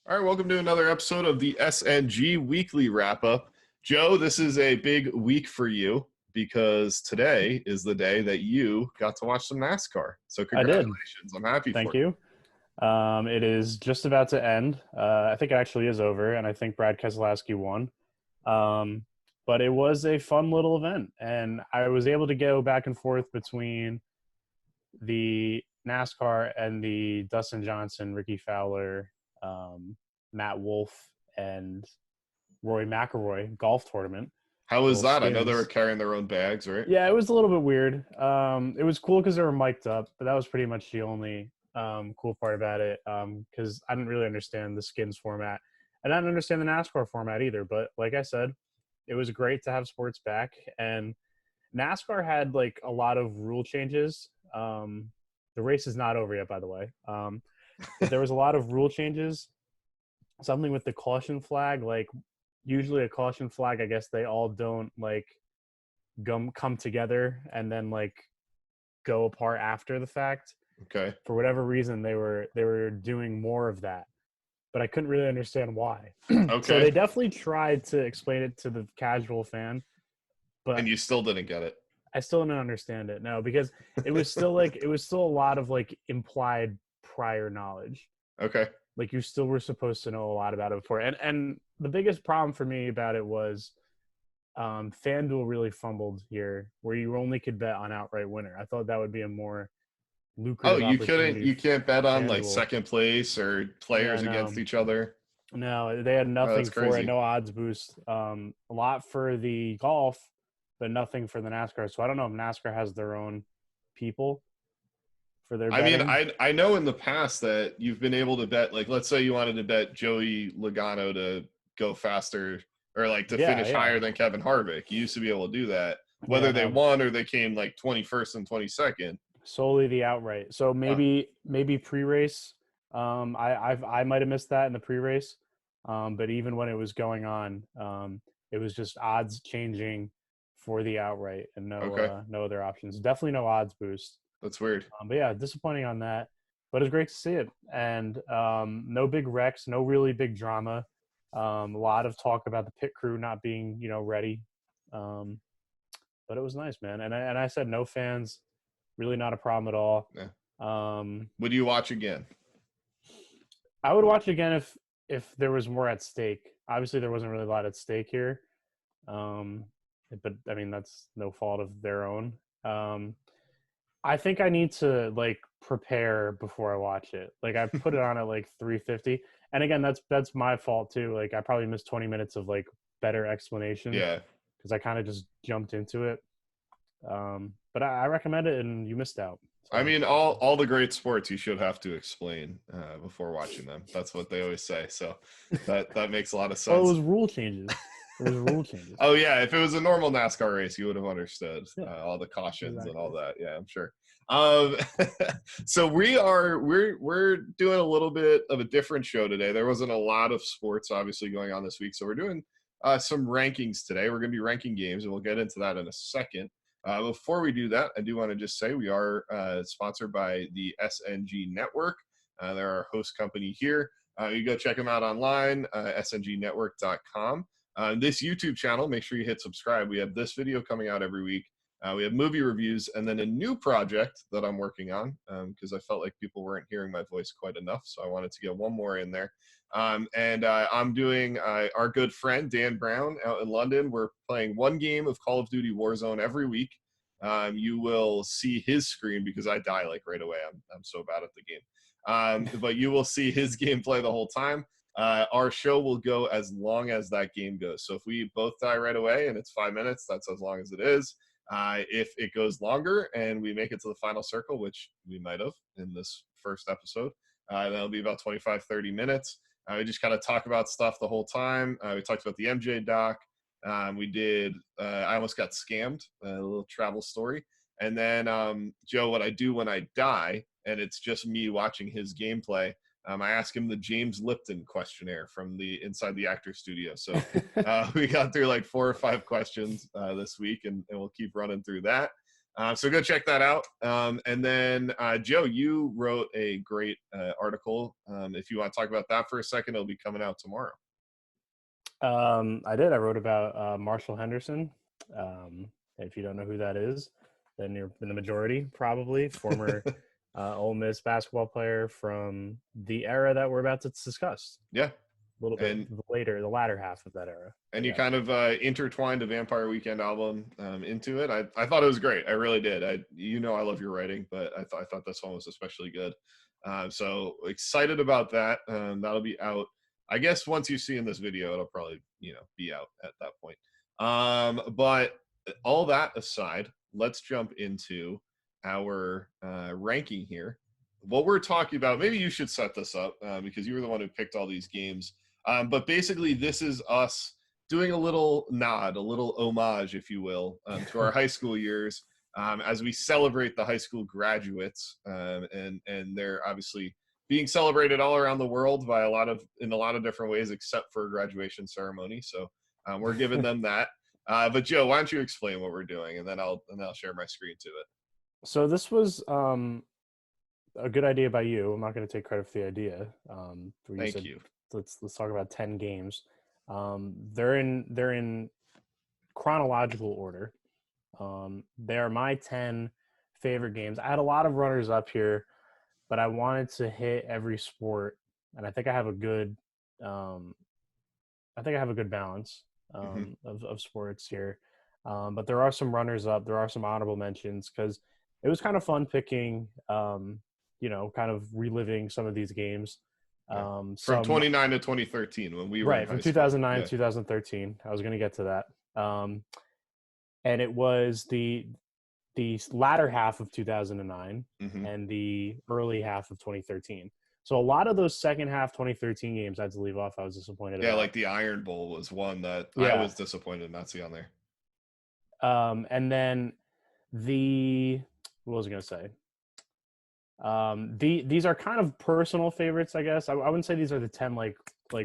All right, welcome to another episode of the SNG Weekly Wrap-Up. Joe, this is a big week for you because today is the day that you got to watch some NASCAR. So I did. congratulations. I'm happy Thank for you. you. It is just about to end. I think it actually is over, and I think Brad Keselowski won. But it was a fun little event, and I was able to go back and forth between the NASCAR and the Dustin Johnson, Ricky Fowler, Matt Wolf, and Roy McIlroy golf tournament. How was Little that? I know they were skins. carrying their own bags, right? Yeah, it was a little bit weird. It was cool because they were mic'd up, but that was pretty much the only cool part about it. Because I didn't really understand the skins format, and I didn't understand the NASCAR format either. But like I said, it was great to have sports back, and NASCAR had like a lot of rule changes. The race is not over yet, by the way. But there was a lot of rule changes. Something with the caution flag, like usually a caution flag, I guess they all don't like come together and then like go apart after the fact. Okay. For whatever reason, they were doing more of that, but I couldn't really understand why. Okay. So they definitely tried to explain it to the casual fan, but And you still didn't get it. I still didn't understand it. No, because it was still like it was still a lot of like implied prior knowledge. Okay. Like you still were supposed to know a lot about it before. And the biggest problem for me about it was FanDuel really fumbled here, where you only could bet on outright winner. I thought that would be a more lucrative opportunity. You can't bet on like FanDuel. second place or players against each other. No, they had nothing that's for crazy. it, no odds boost. A lot for the golf, but nothing for the NASCAR. So I don't know if NASCAR has their own people for their betting. I mean, I know in the past that you've been able to bet, like, let's say you wanted to bet Joey Logano to go faster or like to finish higher than Kevin Harvick. You used to be able to do that, whether they won or they came like 21st and 22nd. Solely the outright. So maybe pre-race. I might have missed that in the pre-race. But even when it was going on, it was just odds changing for the outright and no other options. Definitely no odds boost. That's weird. But yeah, disappointing on that. But it's great to see it. And no big wrecks, no really big drama. A lot of talk about the pit crew not being, ready. But it was nice, man. And I said no fans, really not a problem at all. Yeah. Would you watch again? I would watch again if there was more at stake. Obviously, there wasn't really a lot at stake here. But I mean, that's no fault of their own. I think I need to like prepare before I watch it. Like I put it on at like 3:50, and again, that's my fault too. Like I probably missed 20 minutes of like better explanation. Yeah, because I kind of just jumped into it. But I recommend it, and you missed out. So. I mean, all the great sports you should have to explain before watching them. That's what they always say. So that makes a lot of sense. Well, it was rule changes. There was rule changes. Oh yeah, if it was a normal NASCAR race, you would have understood all the cautions and all that. Yeah, I'm sure. So we're doing a little bit of a different show today. There wasn't a lot of sports obviously going on this week, so we're doing some rankings today. We're going to be ranking games, and we'll get into that in a second. Before we do that, I do want to just say we are sponsored by the SNG Network. They're our host company here. You go check them out online, sngnetwork.com. This YouTube channel, make sure you hit subscribe. We have this video coming out every week. We have movie reviews, and then a new project that I'm working on because I felt like people weren't hearing my voice quite enough, so I wanted to get one more in there. I'm doing our good friend Dan Brown out in London. We're playing one game of Call of Duty Warzone every week. You will see his screen because I die like right away. I'm so bad at the game. But you will see his gameplay the whole time. Our show will go as long as that game goes. So if we both die right away and it's 5 minutes, that's as long as it is. If it goes longer and we make it to the final circle, which we might have in this first episode, that'll be about 25, 30 minutes. We just kind of talk about stuff the whole time. We talked about the MJ doc. We did, I almost got scammed, a little travel story. And then, Joe, what I do when I die, and it's just me watching his gameplay, I asked him the James Lipton questionnaire from the Inside the Actor Studio. So we got through like 4 or 5 questions this week, and we'll keep running through that. So go check that out. And then, Joe, you wrote a great article. If you want to talk about that for a second, it'll be coming out tomorrow. I did. I wrote about Marshall Henderson. If you don't know who that is, then you're in the majority, probably. Former Ole Miss basketball player from the era that we're about to discuss. Yeah. A little bit later, the latter half of that era. And you kind of intertwined a Vampire Weekend album into it. I thought it was great. I really did. I love your writing, but I thought this one was especially good. So excited about that. That'll be out. I guess once you see in this video, it'll probably be out at that point. But all that aside, let's jump into our ranking here. What we're talking about, maybe you should set this up because you were the one who picked all these games. But basically, this is us doing a little nod, a little homage, if you will, to our high school years as we celebrate the high school graduates. And they're obviously being celebrated all around the world in a lot of different ways, except for a graduation ceremony. So we're giving them that. But Joe, why don't you explain what we're doing, and then I'll share my screen to it. So this was a good idea by you. I'm not going to take credit for the idea. Thank you. Let's talk about 10 games. They're in chronological order. They are my 10 favorite games. I had a lot of runners up here, but I wanted to hit every sport, and I think I have a good balance of sports here. But there are some runners up. There are some honorable mentions because it was kind of fun picking. Kind of reliving some of these games. From 2009 to 2013 when we were right from 2009 to 2013. I was going to get to that. And it was the latter half of 2009 and the early half of 2013. So a lot of those second half 2013 games I had to leave off. I was disappointed. Yeah, like the Iron Bowl was one that I was disappointed not to see on there. And then what was I going to say? These are kind of personal favorites, I guess. I wouldn't say these are the 10 like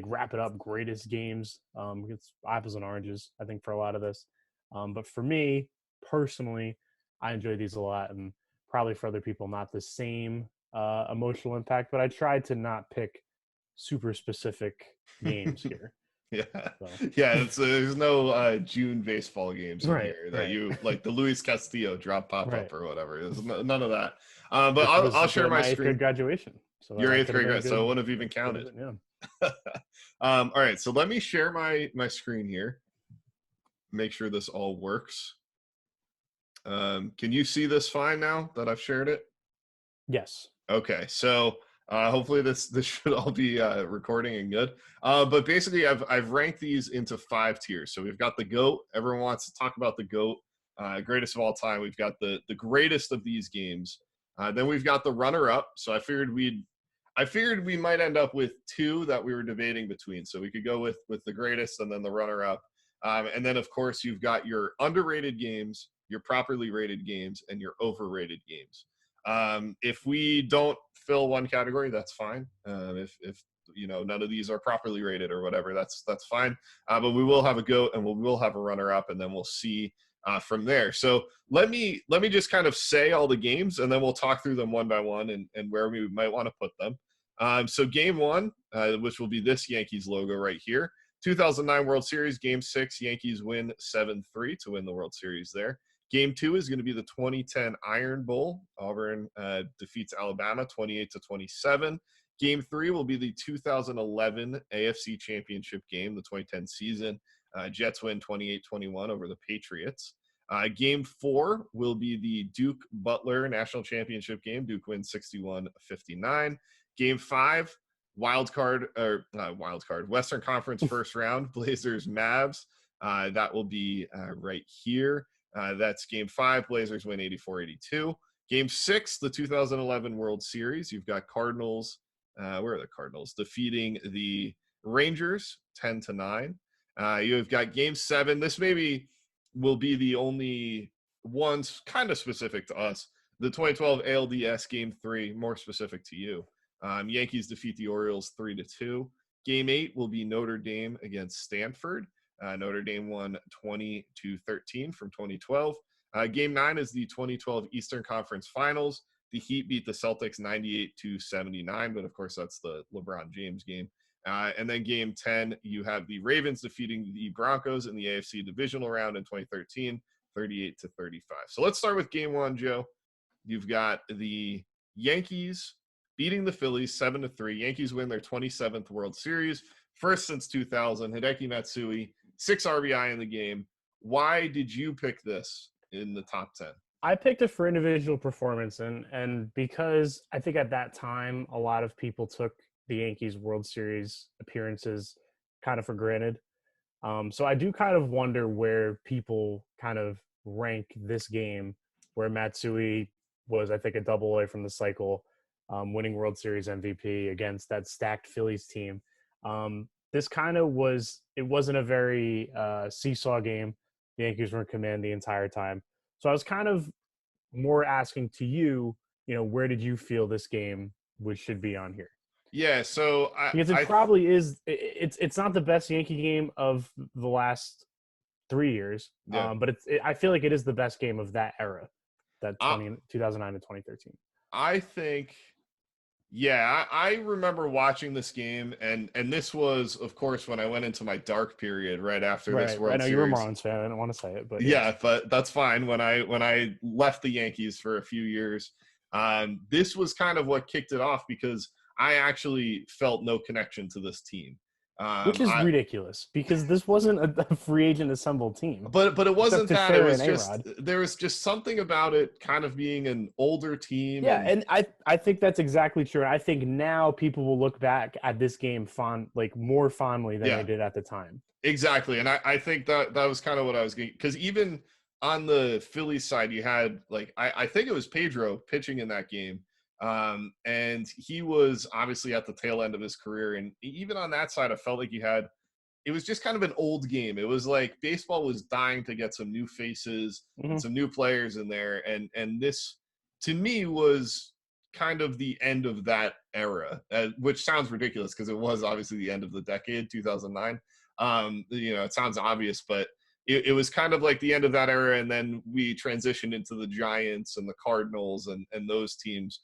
wrap it up greatest games. It's apples and oranges, I think, for a lot of this. But for me personally, I enjoy these a lot, and probably for other people not the same emotional impact. But I tried to not pick super specific games here. Yeah, so. Yeah. There's no June baseball games in here that you like the Luis Castillo drop pop up or whatever. There's none of that. But I'll share my screen. 8th grade graduation. So your 8th grade grad, so it wouldn't have even counted. Yeah. All right, so let me share my screen here. Make sure this all works. Can you see this fine now that I've shared it? Yes. Okay, so hopefully this should all be recording and good. But basically, I've ranked these into 5 tiers. So we've got the GOAT. Everyone wants to talk about the GOAT, greatest of all time. We've got the greatest of these games. Then we've got the runner-up. So I figured we might end up with 2 that we were debating between. So we could go with the greatest and then the runner-up. And then, of course, you've got your underrated games, your properly rated games, and your overrated games. If we don't fill one category, that's fine. If none of these are properly rated or whatever, that's fine. But we will have a GOAT and we will have a runner-up, and then we'll see from there. So let me just kind of say all the games, and then we'll talk through them one by one and where we might want to put them. So game 1, which will be this Yankees logo right here, 2009 World Series, Game 6, Yankees win 7-3 to win the World Series there. Game 2 is going to be the 2010 Iron Bowl. Auburn defeats Alabama 28-27. Game 3 will be the 2011 AFC Championship game, the 2010 season. Jets win 28-21 over the Patriots. Game 4 will be the Duke Butler National Championship game. Duke wins 61-59. Game 5, Western Conference first round, Blazers Mavs. That will be right here. That's game 5. Blazers win 84-82. Game 6, the 2011 World Series. You've got Cardinals. Where are the Cardinals? Defeating the Rangers 10-9. You've got game 7. This maybe will be the only ones kind of specific to us. The 2012 ALDS game 3, more specific to you. Yankees defeat the Orioles 3-2. Game 8 will be Notre Dame against Stanford. Notre Dame won 20-13 from 2012. Game 9 is the 2012 Eastern Conference Finals. The Heat beat the Celtics 98-79, but of course that's the LeBron James game. And then Game 10, you have the Ravens defeating the Broncos in the AFC divisional round in 2013, 38-35. So let's start with Game 1, Joe. You've got the Yankees beating the Phillies 7-3. Yankees win their 27th World Series, first since 2000. Hideki Matsui, 6 RBI in the game. Why did you pick this in the top 10? I picked it for individual performance, and because I think at that time a lot of people took the Yankees World Series appearances kind of for granted. So I do kind of wonder where people kind of rank this game, where Matsui was, I think, a double away from the cycle, winning World Series MVP against that stacked Phillies team. This kind of it wasn't a very seesaw game. The Yankees were in command the entire time. So I was kind of more asking to you, where did you feel this game should be on here? Yeah, so because it probably is. It's not the best Yankee game of the last 3 years, yeah. But I feel like it is the best game of that era, that 2009 to 2013. I think, yeah, I remember watching this game, and this was, of course, when I went into my dark period right after this World Series. I know you're a Marlins fan. I don't want to say it, but yeah, yes. but that's fine. When I left the Yankees for a few years, this was kind of what kicked it off because I actually felt no connection to this team. Which is ridiculous because this wasn't a free agent assembled team. But it wasn't that. It was just there was just something about it kind of being an older team. Yeah, and I think that's exactly true. I think now people will look back at this game more fondly than they did at the time. Exactly, and I think that was kind of what I was getting, because even on the Phillies side, you had I think it was Pedro pitching in that game. And he was obviously at the tail end of his career. And even on that side, I felt like it was just kind of an old game. It was like baseball was dying to get some new faces and some new players in there. And this, to me, was kind of the end of that era, which sounds ridiculous because it was obviously the end of the decade, 2009. It sounds obvious, but it was kind of like the end of that era. And then we transitioned into the Giants and the Cardinals and those teams.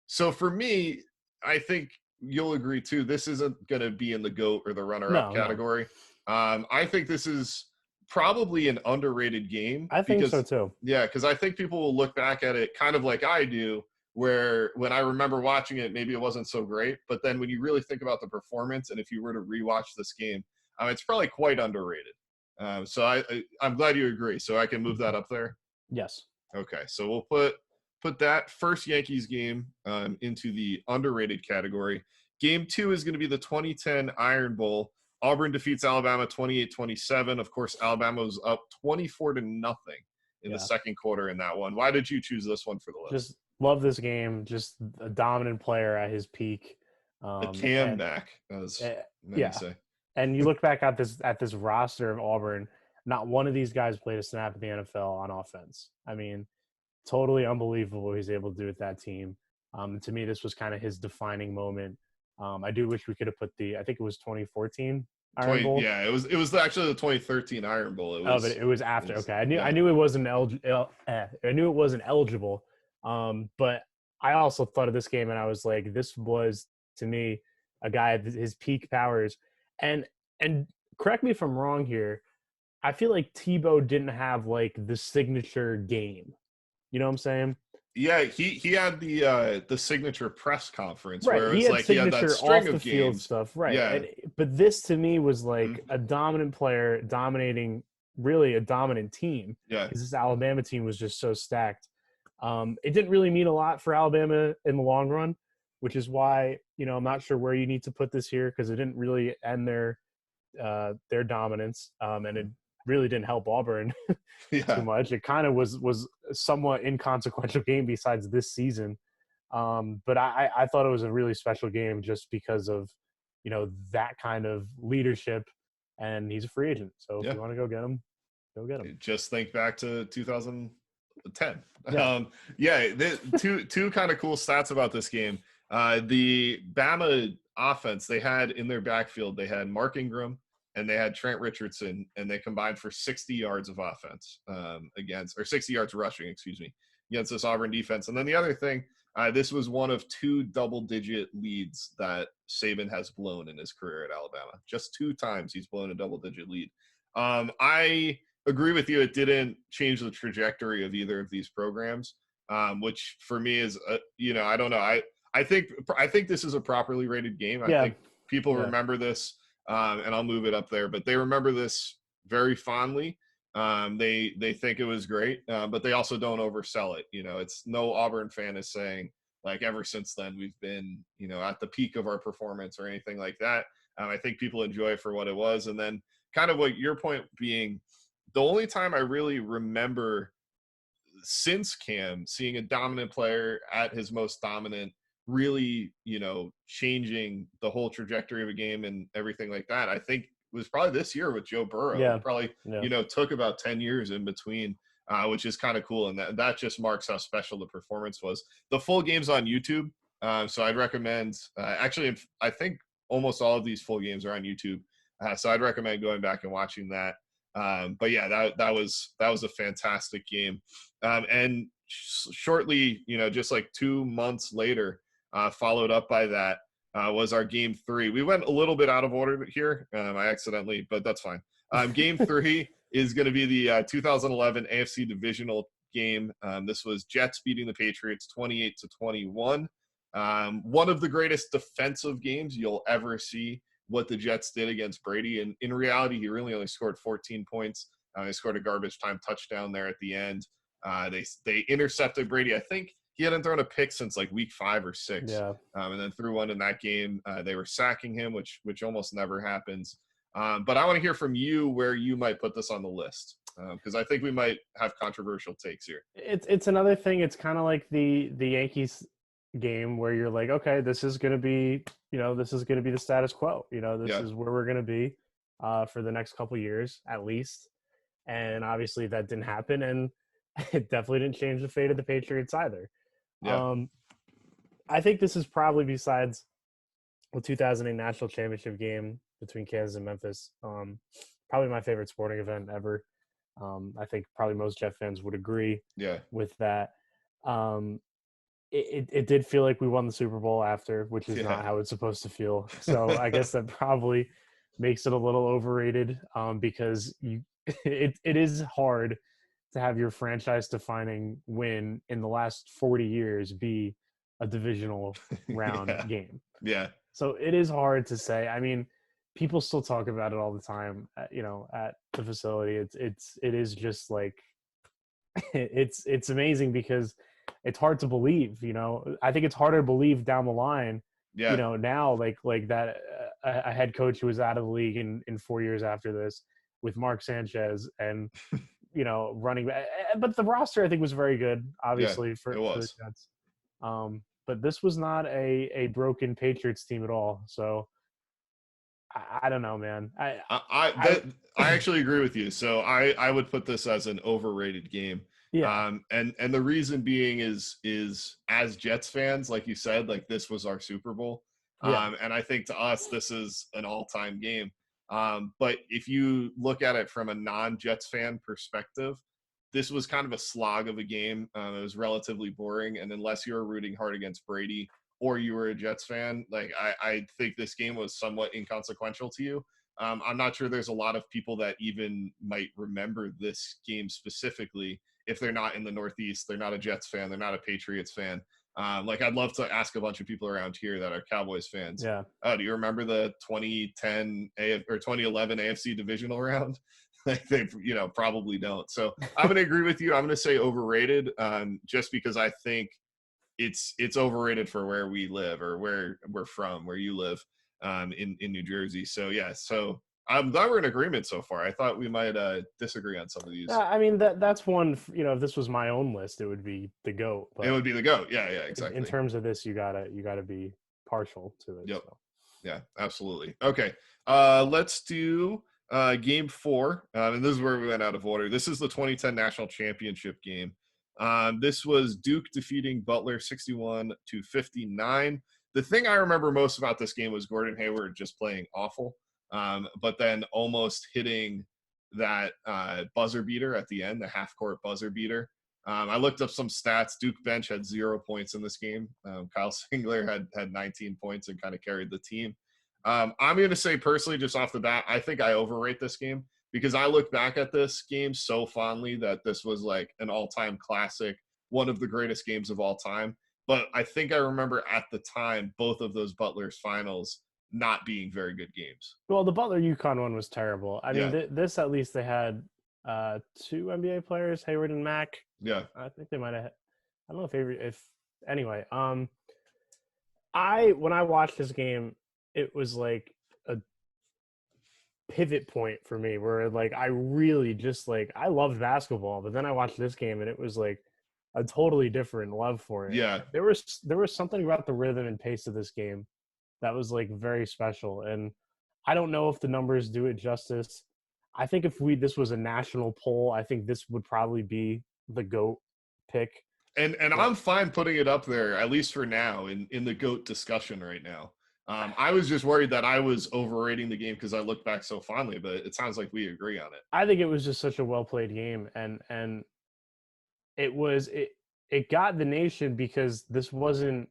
So for me, I think you'll agree too, this isn't going to be in the GOAT or the runner-up category. No. I think this is probably an underrated game. I think so too. Yeah, because I think people will look back at it kind of like I do, where when I remember watching it, maybe it wasn't so great. But then when you really think about the performance, and if you were to rewatch this game, it's probably quite underrated. So I'm glad you agree. So I can move that up there? Yes. Okay, so we'll put that first Yankees game into the underrated category. Game 2 is going to be the 2010 Iron Bowl. Auburn defeats Alabama 28-27. Of course, Alabama was up 24-0 in the second quarter in that one. Why did you choose this one for the list? Just love this game. Just a dominant player at his peak. The Cam back, as many say. And you look back at this roster of Auburn, not one of these guys played a snap in the NFL on offense. I mean, totally unbelievable what he's able to do with that team. To me, this was kind of his defining moment. I do wish we could have put I think it was 2014 Iron Bowl. Yeah, it was actually the 2013 Iron Bowl. But it was after. Okay, I knew it wasn't eligible. But I also thought of this game and I was like, this was, to me, a guy at his peak powers. And correct me if I'm wrong here, I feel like Tebow didn't have the signature game. You know what I'm saying? Yeah, he had the signature press conference, right. Where it's he had that string off of the field games. Stuff, right? Yeah. But this to me was a dominant player dominating, really a dominant team. Yeah, because this Alabama team was just so stacked. It didn't really mean a lot for Alabama in the long run, which is why I'm not sure where you need to put this here, because it didn't really end their dominance, and it really didn't help Auburn too much. It kind of was a somewhat inconsequential game besides this season. But I thought it was a really special game just because of, that kind of leadership, and he's a free agent. So if you want to go get him, go get him. Just think back to 2010. Yeah. Two kind of cool stats about this game. The Bama offense, they had in their backfield, they had Mark Ingram and they had Trent Richardson, and they combined for 60 yards of offense against, or 60 yards rushing, excuse me, against this Auburn defense. And then the other thing, this was one of 2 double-digit leads that Saban has blown in his career at Alabama. Just 2 times he's blown a double-digit lead. I agree with you. It didn't change the trajectory of either of these programs, which for me is, I don't know. I think this is a properly rated game. I think people remember this, and I'll move it up there, but they remember this very fondly. They think it was great, but they also don't oversell it. It's no Auburn fan is saying like ever since then we've been, at the peak of our performance or anything like that. I think people enjoy it for what it was. And then kind of what your point being, the only time I really remember since Cam seeing a dominant player at his most dominant, really, changing the whole trajectory of a game and everything like that, I think was probably this year with Joe Burrow. Yeah. It probably, took about 10 years in between, which is kind of cool. And that just marks how special the performance was. The full game's on YouTube. So I'd recommend, actually, I think almost all of these full games are on YouTube. So I'd recommend going back and watching that. But yeah, that was a fantastic game. And shortly, just like 2 months later, followed up by that, was our game 3. We went a little bit out of order here. I accidentally, but that's fine. Game 3 is going to be the 2011 AFC divisional game. This was Jets beating the Patriots 28-21. One of the greatest defensive games you'll ever see. What the Jets did against Brady, and in reality, he really only scored 14 points. They scored a garbage time touchdown there at the end. They intercepted Brady. I think he hadn't thrown a pick since like week 5 or 6. Yeah. And then threw one in that game. They were sacking him, which almost never happens. But I want to hear from you where you might put this on the list, because I think we might have controversial takes here. It's another thing. It's kind of like the Yankees game where you're like, okay, this is going to be, this is going to be the status quo. This is where we're going to be for the next couple of years at least. And obviously that didn't happen, and it definitely didn't change the fate of the Patriots either. Yeah. I think this is probably, besides the 2008 national championship game between Kansas and Memphis, probably my favorite sporting event ever. I think probably most Jet fans would agree with that. It did feel like we won the Super Bowl after, which is not how it's supposed to feel. So I guess that probably makes it a little overrated, because it is hard to have your franchise-defining win in the last 40 years be a divisional round game. Yeah. So it is hard to say. I mean, people still talk about it all the time, at the facility. It is just like it's amazing because it's hard to believe. I think it's harder to believe down the line. Yeah. Now like that a head coach who was out of the league in 4 years after this with Mark Sanchez and running back. But the roster I think was very good, obviously, for the Jets. But this was not a broken Patriots team at all. So I don't know, man. I actually agree with you. So I would put this as an overrated game. Yeah. And the reason being is as Jets fans, like you said, like this was our Super Bowl. Yeah. And I think to us, this is an all-time game. But if you look at it from a non-Jets fan perspective, this was kind of a slog of a game. It was relatively boring. And unless you were rooting hard against Brady or you were a Jets fan, like I think this game was somewhat inconsequential to you. I'm not sure there's a lot of people that even might remember this game specifically if they're not in the Northeast, they're not a Jets fan, they're not a Patriots fan. Like I'd love to ask a bunch of people around here that are Cowboys fans. Yeah. Do you remember the 2011 AFC divisional round? Like they, probably don't. So I'm going to agree with you. I'm going to say overrated, just because I think it's overrated for where we live or where we're from, where you live, in New Jersey. So yeah. So I'm glad we're in agreement so far. I thought we might disagree on some of these. Yeah, I mean that's one. If this was my own list, it would be the GOAT. But it would be the GOAT. Yeah, exactly. In terms of this, you gotta be partial to it. Yep. So. Yeah, absolutely. Okay, let's do game 4. And this is where we went out of order. This is the 2010 National Championship game. This was Duke defeating Butler 61-59. The thing I remember most about this game was Gordon Hayward just playing awful. but then almost hitting that buzzer beater at the end, the half court buzzer beater. I looked up some stats. Duke bench had 0 points in this game. Kyle Singler had 19 points and kind of carried the team. I'm going to say personally, just off the bat, I think I overrate this game because I look back at this game so fondly that this was like an all-time classic, one of the greatest games of all time. But I think I remember at the time both of those Butler's finals not being very good games. Well, the Butler UConn one was terrible. I mean, Yeah. this at least they had 2 NBA players, Hayward and Mack. Yeah. I think they might have. I don't know if anyway. When I watched this game, it was like a pivot point for me where like I really just like I loved basketball, but then I watched this game and it was like a totally different love for it. Yeah. There was something about the rhythm and pace of this game that was like very special, and I don't know if the numbers do it justice. I think if this was a national poll, I think this would probably be the GOAT pick. And I'm fine putting it up there, at least for now, in the GOAT discussion right now. I was just worried that I was overrating the game because I look back so fondly, but it sounds like we agree on it. I think it was just such a well played game, and it got the nation because this wasn't,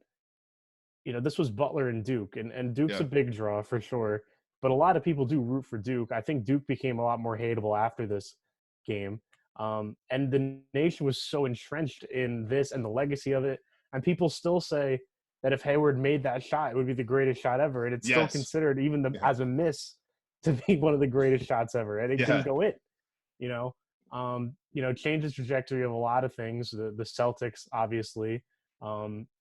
this was Butler and Duke, and Duke's a big draw for sure. But a lot of people do root for Duke. I think Duke became a lot more hateable after this game. And the nation was so entrenched in this and the legacy of it. And people still say that if Hayward made that shot, it would be the greatest shot ever. And it's still considered, even as a miss, to be one of the greatest shots ever. And it didn't go in, changed the trajectory of a lot of things. The Celtics, obviously.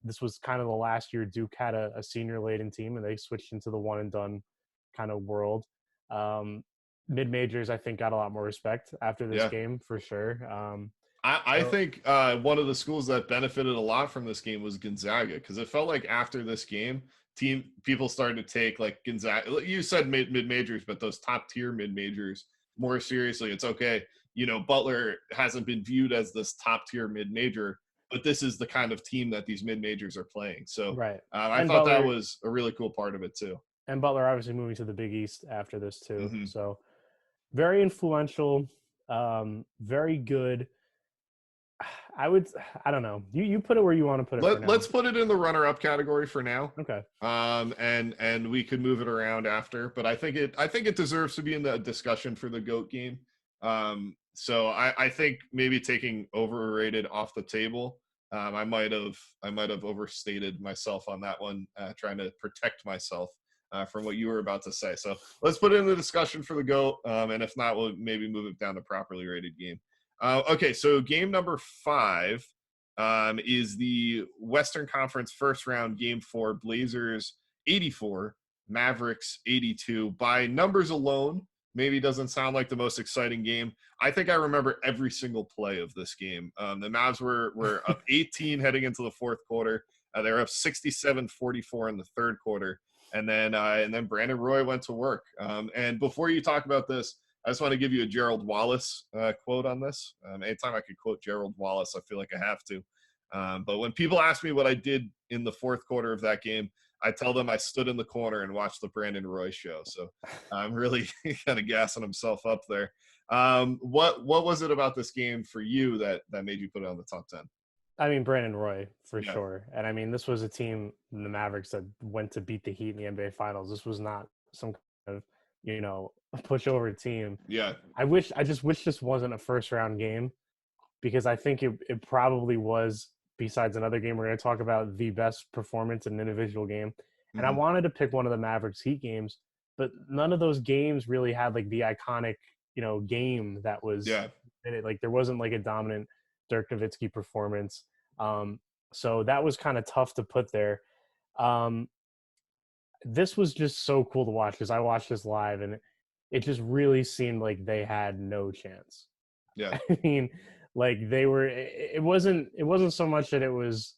This was kind of the last year Duke had a senior-laden team, and they switched into the one-and-done kind of world. Mid-majors, I think, got a lot more respect after this game for sure. I think one of the schools that benefited a lot from this game was Gonzaga, because it felt like after this game, people started to take like Gonzaga. You said mid-majors, but those top-tier mid-majors more seriously. It's okay. Butler hasn't been viewed as this top-tier mid-major, but this is the kind of team that these mid-majors are playing. So I thought Butler, that was a really cool part of it too. And Butler obviously moving to the Big East after this too. Mm-hmm. So very influential, very good. I don't know. You put it where you want to put it. Let's put it in the runner-up category for now. Okay. And we could move it around after, but I think it deserves to be in the discussion for the GOAT game. So I think maybe taking overrated off the table. I might have overstated myself on that one, trying to protect myself from what you were about to say. So let's put it in the discussion for the GOAT. And if not, we'll maybe move it down to properly rated game. Okay, so game number 5 is the Western Conference first round, game 4, Blazers 84, Mavericks 82. By numbers alone, maybe doesn't sound like the most exciting game. I think I remember every single play of this game. The Mavs were up 18 heading into the fourth quarter. They were up 67-44 in the third quarter. And then Brandon Roy went to work. And before you talk about this, I just want to give you a Gerald Wallace quote on this. Anytime I could quote Gerald Wallace, I feel like I have to. But when people ask me what I did in the fourth quarter of that game, I tell them I stood in the corner and watched the Brandon Roy show. So I'm really kind of gassing himself up there. What was it about this game for you that made you put it on the top 10? I mean, Brandon Roy, for sure. And I mean, this was a team, the Mavericks, that went to beat the Heat in the NBA Finals. This was not some kind of, pushover team. Yeah. I just wish this wasn't a first round game, because I think it probably was, besides another game we're going to talk about, the best performance in an individual game. And I wanted to pick one of the Mavericks Heat games, but none of those games really had like the iconic, game that was in it. Like there wasn't like a dominant Dirk Nowitzki performance. So that was kind of tough to put there. This was just so cool to watch, because I watched this live and it just really seemed like they had no chance. Yeah. I mean, like it wasn't so much that it was,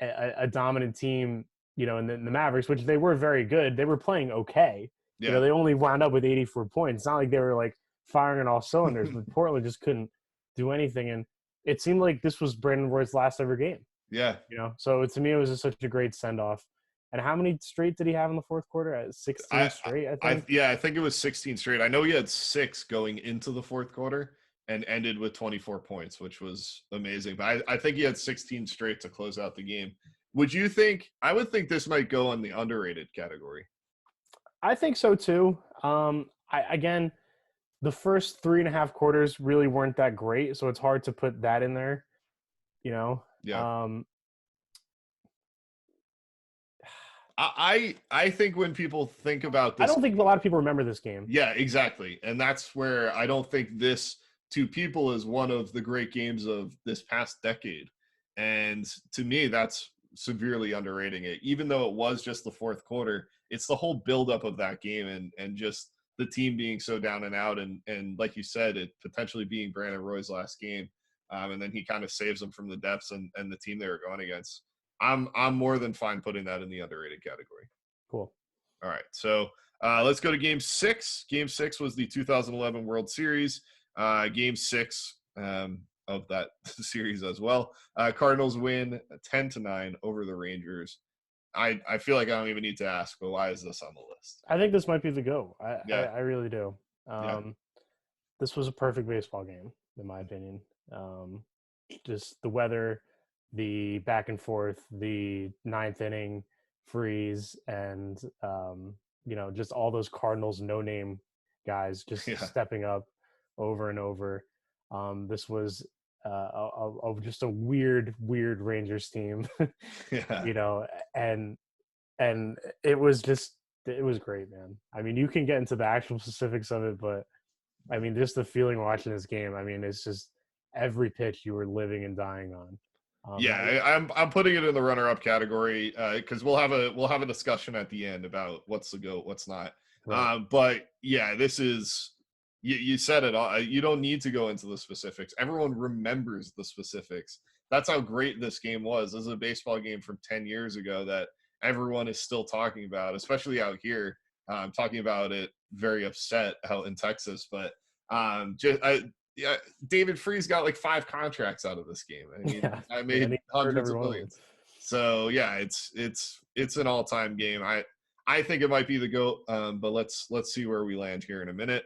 a dominant team, in the Mavericks, which they were very good. They were playing okay. Yeah. They only wound up with 84 points. It's not like they were like firing on all cylinders, but Portland just couldn't do anything. And it seemed like this was Brandon Roy's last ever game. Yeah. So to me, it was just such a great send-off. And how many straight did he have in the fourth quarter? 16 straight, I think. I think it was 16 straight. I know he had 6 going into the fourth quarter and ended with 24 points, which was amazing. But I think he had 16 straight to close out the game. Would you think? I would think this might go in the underrated category. I think so too. Again, the first 3.5 quarters really weren't that great, so it's hard to put that in there. You know. Yeah. I think when people think about this, I don't think a lot of people remember this game. Yeah, exactly. And that's where I don't think this to people is one of the great games of this past decade. And to me, that's severely underrating it. Even though it was just the fourth quarter, it's the whole buildup of that game and just the team being so down and out. And like you said, it potentially being Brandon Roy's last game. And then he kind of saves them from the depths and the team they were going against. I'm more than fine putting that in the underrated category. Cool. All right. So let's go to Game 6. Game 6 was the 2011 World Series. Game 6 of that series as well. Cardinals win 10-9 over the Rangers. I feel like I don't even need to ask, but why is this on the list? I think this might be the go. I really do. Yeah. This was a perfect baseball game, in my opinion. Just the weather, the back and forth, the ninth inning freeze, and just all those Cardinals no-name guys just stepping up over and over. This was just a weird Rangers team, and it was great, man. I mean, you can get into the actual specifics of it, but I mean, just the feeling watching this game. I mean, it's just every pitch you were living and dying on. I'm putting it in the runner-up category because we'll have a discussion at the end about what's the GOAT, what's not. Right. But yeah, this is you said it all. You don't need to go into the specifics. Everyone remembers the specifics. That's how great this game was. This is a baseball game from 10 years ago that everyone is still talking about, especially out here. Talking about it very upset out in Texas, but David Freese got like 5 contracts out of this game. I mean, I made hundreds of millions. So yeah, it's an all-time game. I think it might be the GOAT, but let's see where we land here in a minute.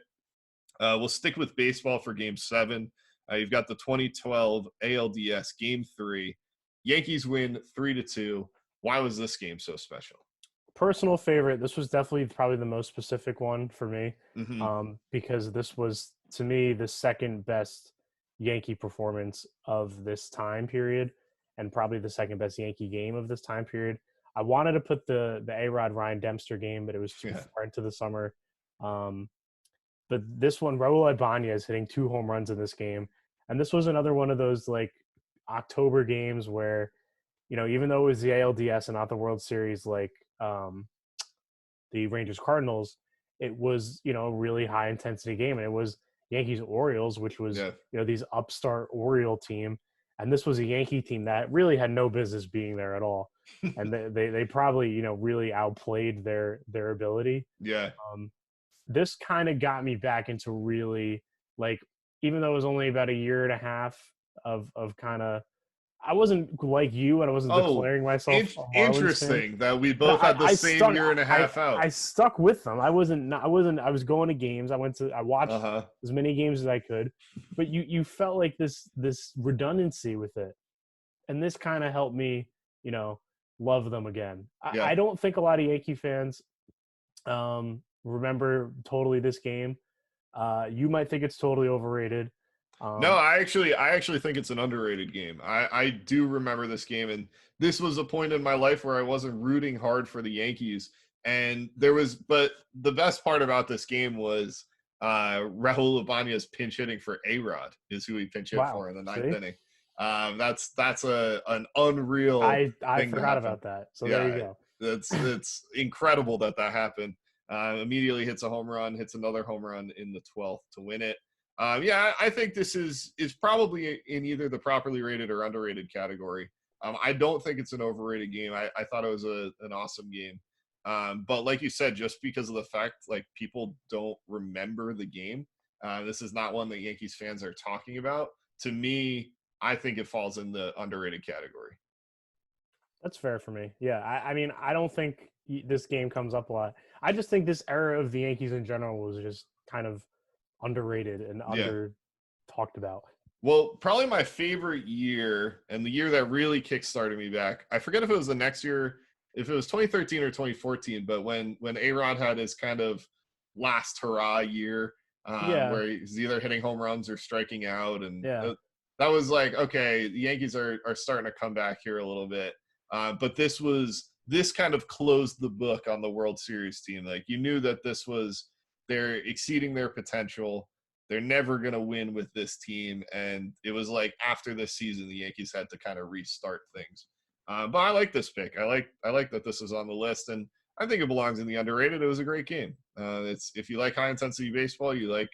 We'll stick with baseball for Game 7. You've got the 2012 ALDS Game 3. Yankees win 3-2. Why was this game so special? Personal favorite. This was definitely probably the most specific one for me, because this was, to me, the second best Yankee performance of this time period, and probably the second best Yankee game of this time period. I wanted to put the A-Rod Ryan Dempster game, but it was too far into the summer. But this one, Raul Ibanez hitting 2 home runs in this game, and this was another one of those like October games where, even though it was the ALDS and not the World Series, like the Rangers Cardinals, it was a really high intensity game, and it was Yankees Orioles, which was these upstart Oriole team, and this was a Yankee team that really had no business being there at all, and they probably really outplayed their ability. This kind of got me back into really, like, even though it was only about a year and a half of kind of, I wasn't like you, and I wasn't declaring myself. Interesting that we both had the same year and a half out. I stuck with them. I was going to games. I watched as many games as I could, but you felt like this redundancy with it, and this kind of helped me, love them again. I don't think a lot of Yankee fans remember totally this game. You might think it's totally overrated. No, I actually think it's an underrated game. I do remember this game, and this was a point in my life where I wasn't rooting hard for the Yankees, and but the best part about this game was Raul Ibanez pinch hitting for A-Rod is who he pinch hit for in the 9th inning. That's an unreal. I forgot about that. So there you go. It's incredible that happened. Immediately hits a home run, hits another home run in the 12th to win it. I think this is probably in either the properly rated or underrated category. I don't think it's an overrated game. I thought it was an awesome game. But like you said, just because of the fact like people don't remember the game, this is not one that Yankees fans are talking about. To me, I think it falls in the underrated category. That's fair for me. Yeah, I mean, I don't think this game comes up a lot. I just think this era of the Yankees in general was just kind of underrated and Yeah. under talked about. Well, probably my favorite year and the year that really kickstarted me back. I forget if it was the next year, if it was 2013 or 2014, but when A-Rod had his kind of last hurrah year, Yeah, where he's either hitting home runs or striking out, and yeah, that was like, okay, the Yankees are starting to come back here a little bit. But this kind of closed the book on the World Series team. Like, you knew that this was, they're exceeding their potential. They're never going to win with this team. And it was like after this season, the Yankees had to kind of restart things. But I like this pick. I like that this is on the list, and I think it belongs in the underrated. It was a great game. It's, if you like high intensity baseball, you like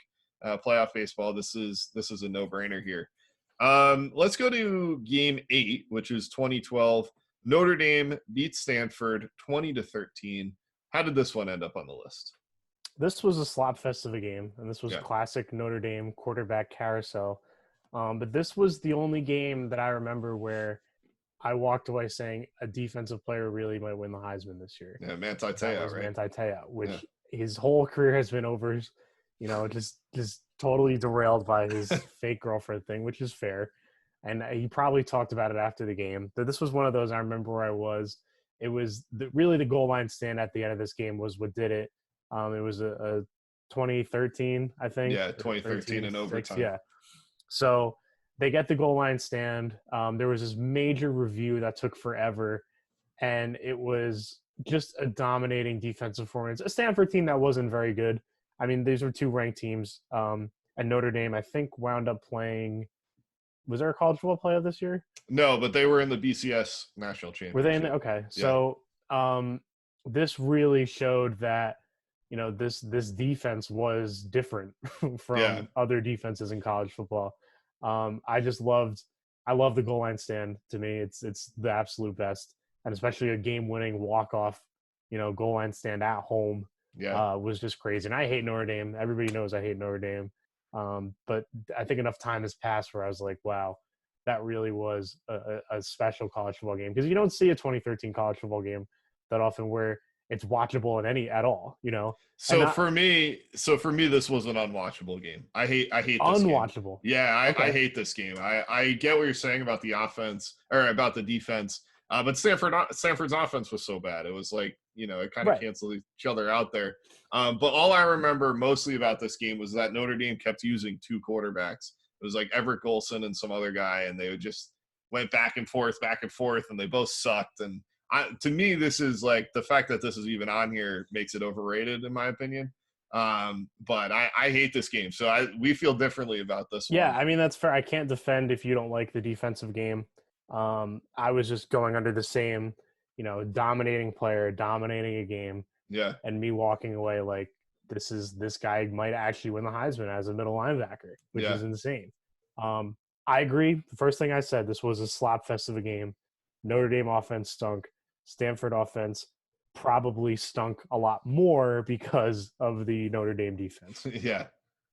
playoff baseball, this is a no brainer here. Let's go to game 8, which is 2012. Notre Dame beats Stanford 20-13. How did this one end up on the list? this was a slop fest of a game, and this was Yeah. classic Notre Dame quarterback carousel. But this was the only game that I remember where I walked away saying a defensive player really might win the Heisman this year. Yeah, Manti That Te'o, was right? Manti Te'o, which Yeah. his whole career has been over, just totally derailed by his fake girlfriend thing, which is fair. And he probably talked about it after the game. But this was one of those, I remember where I was. It was really the goal line stand at the end of this game was what did it. It was a 2013, I think. Yeah, 2013 in overtime. Yeah. So they get the goal line stand. There was this major review that took forever, and it was just a dominating defensive performance. A Stanford team that wasn't very good. I mean, these were two ranked teams. And Notre Dame, I think, wound up playing. Was there a college football playoff this year? No, but they were in the BCS national championship. Were they in the, okay? So this really showed that this defense was different from other defenses in college football. I love the goal line stand. To me, it's the absolute best, and especially a game-winning walk-off, goal line stand at home. Was just crazy. And I hate Notre Dame. Everybody knows I hate Notre Dame. But I think enough time has passed where I was like, wow, that really was a special college football game, because you don't see a 2013 college football game that often where it's watchable at all. So for me, this was an unwatchable game. I hate this unwatchable. Game. Yeah, I hate this game. I get what you're saying about the offense or about the defense, but Stanford's offense was so bad. It was like, it kind of canceled each other out there. But all I remember mostly about this game was that Notre Dame kept using two quarterbacks. It was like Everett Golson and some other guy, and they just went back and forth, and they both sucked. And to me, this is like, the fact that this is even on here makes it overrated, in my opinion. But I hate this game, so we feel differently about this one. Yeah, I mean, that's fair. I can't defend if you don't like the defensive game. I was just going under the same, dominating player, dominating a game. Yeah. And me walking away like, this guy might actually win the Heisman as a middle linebacker, which is insane. I agree. The first thing I said, this was a slop fest of a game. Notre Dame offense stunk. Stanford offense probably stunk a lot more because of the Notre Dame defense. Yeah.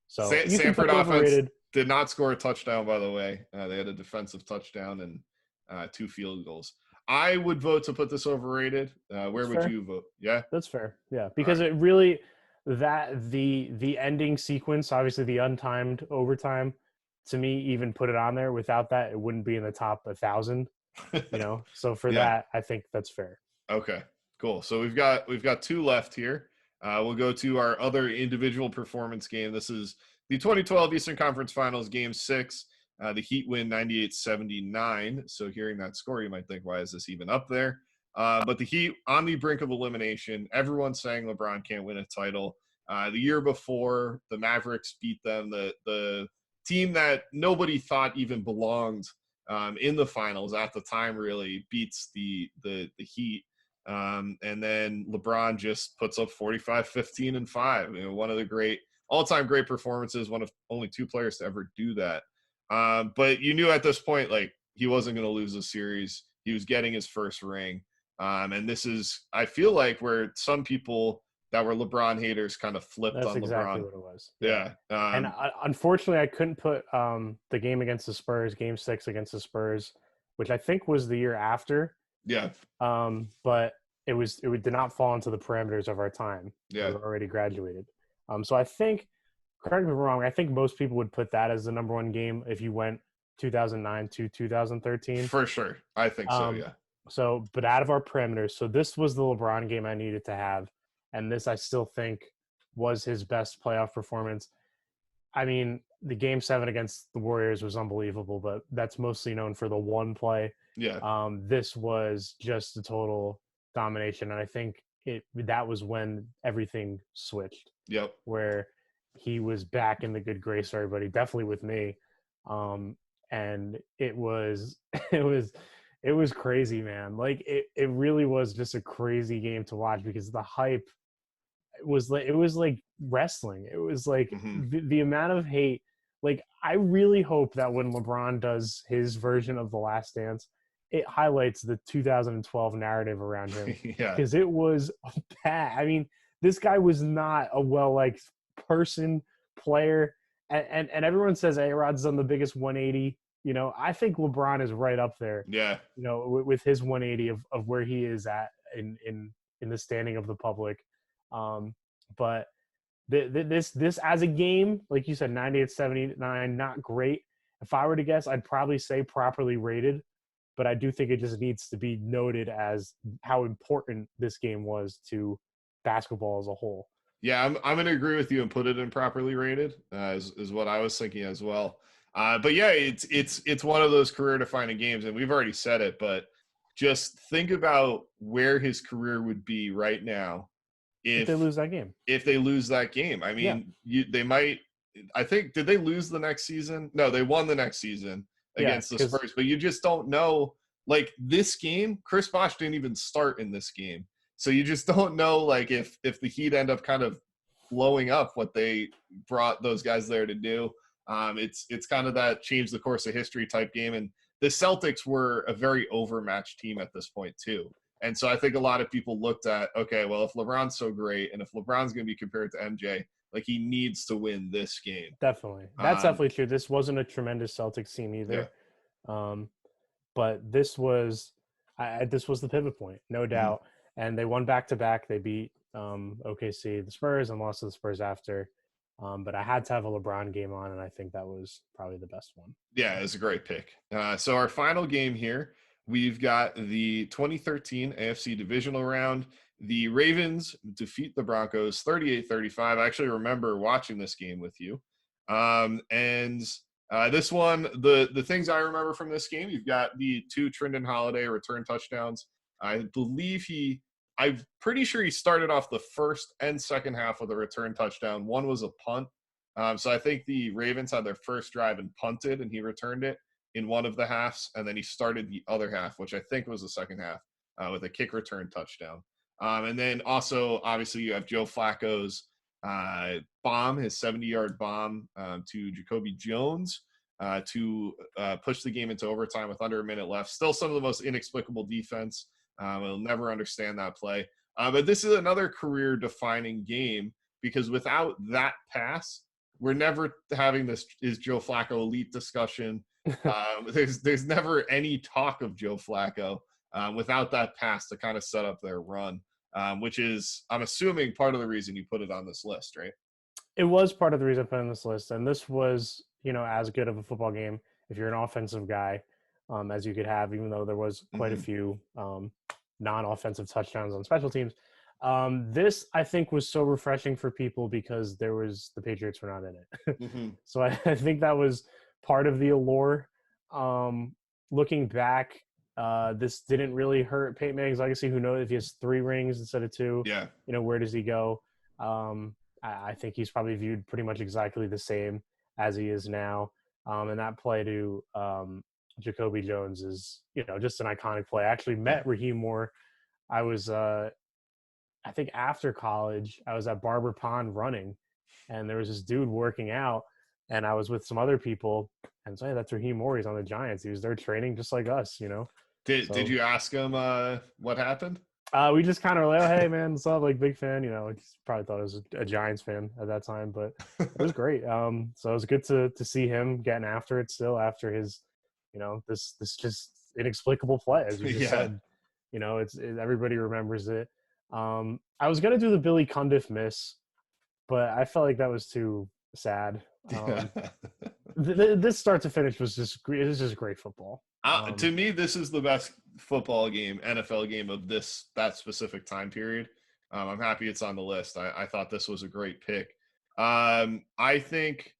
So Stanford offense did not score a touchdown, by the way. They had a defensive touchdown and 2 field goals. I would vote to put this overrated. Where would you vote? Yeah, that's fair. Yeah, because it really, that the ending sequence, obviously the untimed overtime, to me, even put it on there. Without that, it wouldn't be in the top 1,000. So for that, I think that's fair. Okay, cool. So we've got 2 left here. We'll go to our other individual performance game. This is the 2012 Eastern Conference Finals, Game 6. The Heat win 98-79. So hearing that score, you might think, why is this even up there? But the Heat on the brink of elimination. Everyone's saying LeBron can't win a title. The year before, the Mavericks beat them. The team that nobody thought even belonged in the finals at the time really beats the Heat. And then LeBron just puts up 45, 15, and 5. One of the all-time great performances, one of only 2 players to ever do that. But you knew at this point, like, he wasn't going to lose the series. He was getting his first ring. And this is, I feel like, where some people that were LeBron haters kind of flipped on LeBron. That's exactly what it was. Yeah. And unfortunately, I couldn't put the game against the Spurs, Game 6 against the Spurs, which I think was the year after. Yeah. But it did not fall into the parameters of our time. We Yeah. were already graduated. So I think, correct me if I'm wrong, I think most people would put that as the number one game if you went 2009 to 2013. For sure. I think so, Um, yeah. so, but out of our parameters, so this was the LeBron game I needed to have, and this I still think was his best playoff performance. I mean, the game seven against the Warriors was unbelievable, but that's mostly known for the one play. Yeah. This was just a total domination, and I think that was when everything switched, Yep. where he was back in the good grace of everybody, definitely with me. And it was it was crazy, man. Like it really was just a crazy game to watch because the hype it was like wrestling. It was like Hmm. the amount of hate. Like I really hope that when LeBron does his version of The Last Dance, it highlights the 2012 narrative around him Yeah. because it was bad. I mean, this guy was not a well liked person, player, and everyone says A Rod's done the biggest 180. You know, I think LeBron is right up there. Yeah. You know, with his 180 of where he is at in the standing of the public. But this as a game, like you said, 98-79, not great. If I were to guess, I'd probably say properly rated, but I do think it just needs to be noted as how important this game was to basketball as a whole. Yeah, I'm gonna agree with you and put it in properly rated, is what I was thinking as well. But yeah, it's one of those career defining games, and we've already said it, but just think about where his career would be right now If they if lose that game. if they lose that game. I Yeah. mean, they might. I think, did they lose the next season? No, they won the next season Yeah, against the because Spurs. But you just don't know. Like this game, Chris Bosh didn't even start in this game, so you just don't know. Like if the Heat end up kind of blowing up what they brought those guys there to do. It's kind of that change the course of history type game, and the Celtics were a very overmatched team at this point too. And so I think a lot of people looked at, okay, well, if LeBron's so great and if LeBron's going to be compared to MJ, like he needs to win this game. definitely. That's definitely true. This wasn't a tremendous Celtics team Yeah. either. Um, but this was the pivot point, no Mhm. doubt. And they won back to back. They beat OKC, the Spurs, and lost to the Spurs after. But I had to have a LeBron game on, and I think that was probably the best one. Yeah, it's a great pick. So our final game here, we've got the 2013 AFC divisional round. The Ravens defeat the Broncos 38-35. I actually remember watching this game with you. And this one, the things I remember from this game, you've got the two Trindon Holiday return touchdowns. I believe I'm pretty sure he started off the first and second half with a return touchdown. One was a punt. So I think the Ravens had their first drive and punted, and he returned it in one of the halves, and then he started the other half, which I think was the second half, with a kick return touchdown. And then also, obviously, you have Joe Flacco's bomb, his 70-yard bomb to Jacoby Jones to push the game into overtime with under a minute left. Still some of the most inexplicable defense. We'll never understand that play. But this is another career-defining game because without that pass, we're never having this is Joe Flacco elite discussion. There's never any talk of Joe Flacco without that pass to kind of set up their run, which is, I'm assuming, part of the reason you put it on this list, right? It was part of the reason I put on this list, and this was, as good of a football game if you're an offensive guy as you could have, even though there was quite a few non-offensive touchdowns on special teams. This I think was so refreshing for people because the Patriots were not in it. Mm-hmm. So I think that was part of the allure. Looking back, this didn't really hurt Peyton Manning's legacy. Who knows if he has 3 rings instead of 2? Yeah. Where does he go? I think he's probably viewed pretty much exactly the same as he is now. And that play to Jacoby Jones is, just an iconic play. I actually met Raheem Moore. I was, I think after college, I was at Barber Pond running, and there was this dude working out, and I was with some other people, and so, hey, that's Raheem Moore. He's on the Giants. He was there training just like us, Did you ask him what happened? We just kind of were like, oh, hey, man, what's up? Like, big fan, probably thought I was a Giants fan at that time, but it was great. So it was good to see him getting after it still after his, this just inexplicable play, as you just said. Everybody remembers it. I was gonna do the Billy Cundiff miss, but I felt like that was too sad. This start to finish was just great. It was just great football. To me, this is the best football game, NFL game of that specific time period. I'm happy it's on the list. I thought this was a great pick. I think,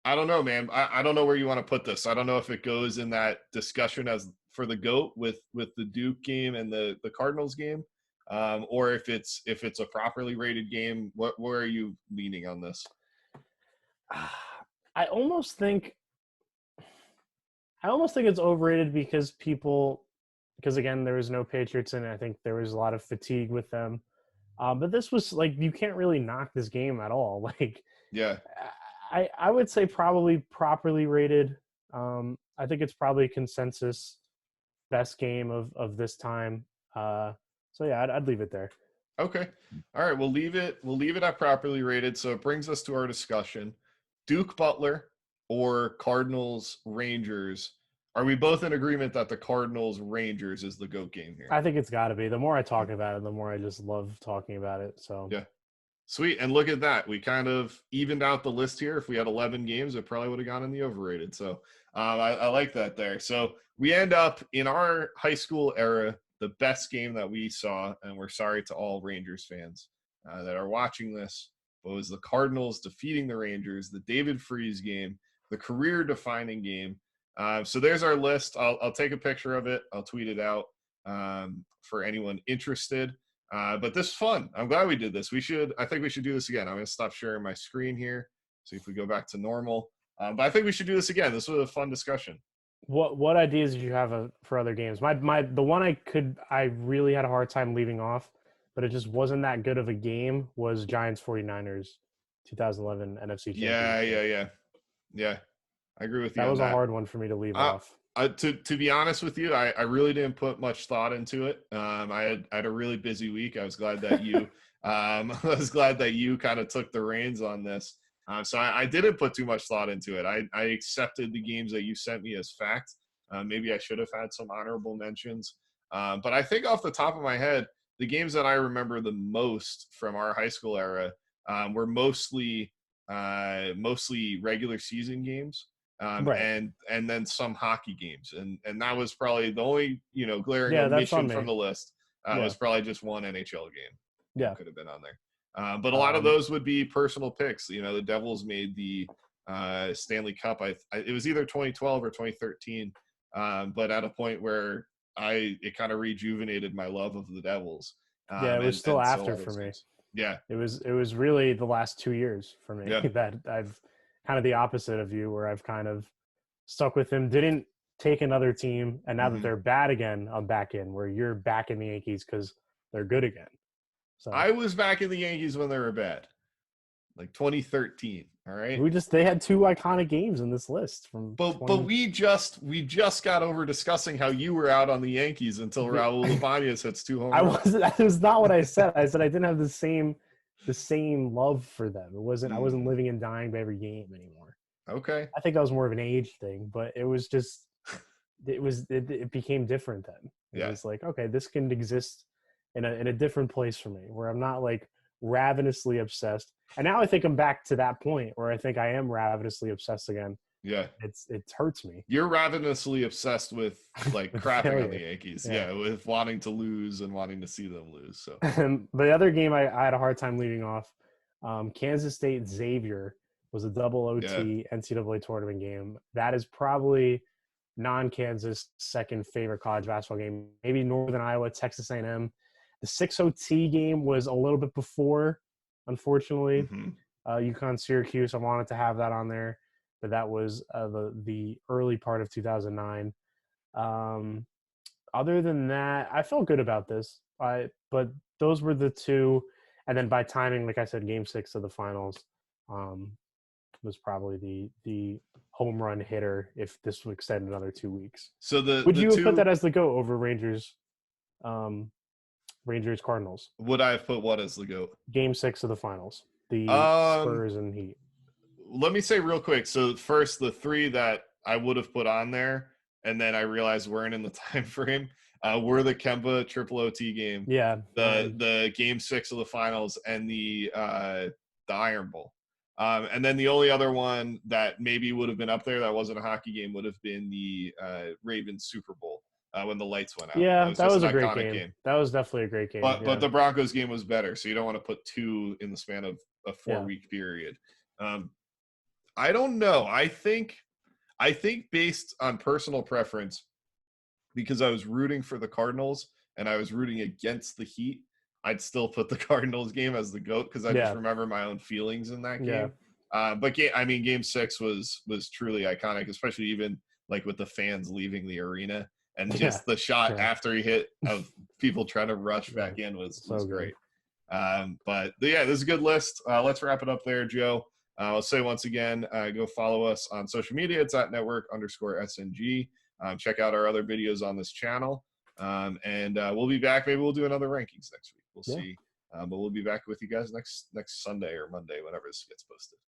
I don't know, man. I don't know where you want to put this. I don't know if it goes in that discussion as for the GOAT with the Duke game and the Cardinals game, or if it's a properly rated game. Where are you leaning on this? I almost think it's overrated because again, there was no Patriots in it. I think there was a lot of fatigue with them. But this was like, you can't really knock this game at all. Like, yeah, I would say probably properly rated. I think it's probably consensus best game of this time. So yeah, I'd leave it there. Okay. All right. We'll leave it at properly rated. So it brings us to our discussion. Duke Butler or Cardinals Rangers. Are we both in agreement that the Cardinals Rangers is the GOAT game here? I think it's got to be. The more I talk about it, the more I just love talking about it. So yeah, sweet. And look at that, we kind of evened out the list here. If we had 11 games, it probably would have gone in the overrated. So I like that there. So we end up in our high school era, the best game that we saw, and we're sorry to all Rangers fans that are watching this, but it was the Cardinals defeating the Rangers, the David Freese game, the career-defining game. So there's our list. I'll take a picture of it. I'll tweet it out for anyone interested. But this is fun. I'm glad we did this. I think we should do this again. I'm going to stop sharing my screen here. See if we go back to normal. But I think we should do this again. This was a fun discussion. What ideas did you have for other games? The one I really had a hard time leaving off, but it just wasn't that good of a game, was Giants 49ers 2011 NFC Championship. Yeah. I agree with you. That was a hard one for me to leave off. To be honest with you, I really didn't put much thought into it. I had a really busy week. I was glad that you kind of took the reins on this. So I didn't put too much thought into it. I accepted the games that you sent me as fact. Maybe I should have had some honorable mentions. But I think off the top of my head, the games that I remember the most from our high school era were mostly regular season games. Right. And then some hockey games, and that was probably the only glaring omission from the list. Was probably just one NHL game. Yeah, could have been on there. But a lot of those would be personal picks. The Devils made the Stanley Cup. It was either 2012 or 2013, but at a point where it kind of rejuvenated my love of the Devils. It was still after for me. Games. Yeah, it was really the last 2 years for me that I've kind of the opposite of you, where I've kind of stuck with him, didn't take another team, and now that they're bad again, I'm back in, where you're back in the Yankees because they're good again. So I was back in the Yankees when they were bad, like 2013. All right, they had 2 iconic games in this list but we just got over discussing how you were out on the Yankees until Raul Ibanez hits 2 home runs. That was not what I said. I said I didn't have the same love for them. It wasn't I wasn't living and dying by every game anymore. Okay. I think that was more of an age thing, but it was just it became different then. It was like, okay, this can exist in a different place for me, where I'm not like ravenously obsessed. And now I think I'm back to that point where I think I am ravenously obsessed again. Yeah. It hurts me. You're ravenously obsessed with like crapping on the Yankees. Yeah, with wanting to lose and wanting to see them lose. So the other game I had a hard time leaving off, Kansas State Xavier was a double OT NCAA tournament game. That is probably non-Kansas second favorite college basketball game. Maybe Northern Iowa, Texas A&M. The 6 OT game was a little bit before, unfortunately. UConn Syracuse. I wanted to have that on there, but that was the early part of 2009. Other than that, I felt good about this. But those were the 2, and then by timing, like I said, Game 6 of the finals was probably the home run hitter if this would extend another 2 weeks. So would you have put that as the GOAT over Rangers? Rangers Cardinals. Would I have put what as the GOAT? Game 6 of the finals. The Spurs and Heat. Let me say real quick. So first, the 3 that I would have put on there, and then I realized we weren't in the time frame. Were the Kemba triple OT game, Yeah. the game 6 of the finals, and the Iron Bowl. And then the only other one that maybe would have been up there that wasn't a hockey game would have been the Ravens Super Bowl when the lights went out. Yeah, that just was an a great iconic game. That was definitely a great game. But the Broncos game was better, so you don't want to put two in the span of a 4-week period. I don't know. I think based on personal preference, because I was rooting for the Cardinals and I was rooting against the Heat, I'd still put the Cardinals game as the GOAT because I just remember my own feelings in that game. But game 6 was truly iconic, especially even like with the fans leaving the arena and just the shot after he hit of people trying to rush back in was great. But yeah, this is a good list. Let's wrap it up there, Joe. I'll say once again, go follow us on social media. It's at network_SNG. Check out our other videos on this channel. And we'll be back. Maybe we'll do another rankings next week. We'll see. But we'll be back with you guys next Sunday or Monday, whenever this gets posted.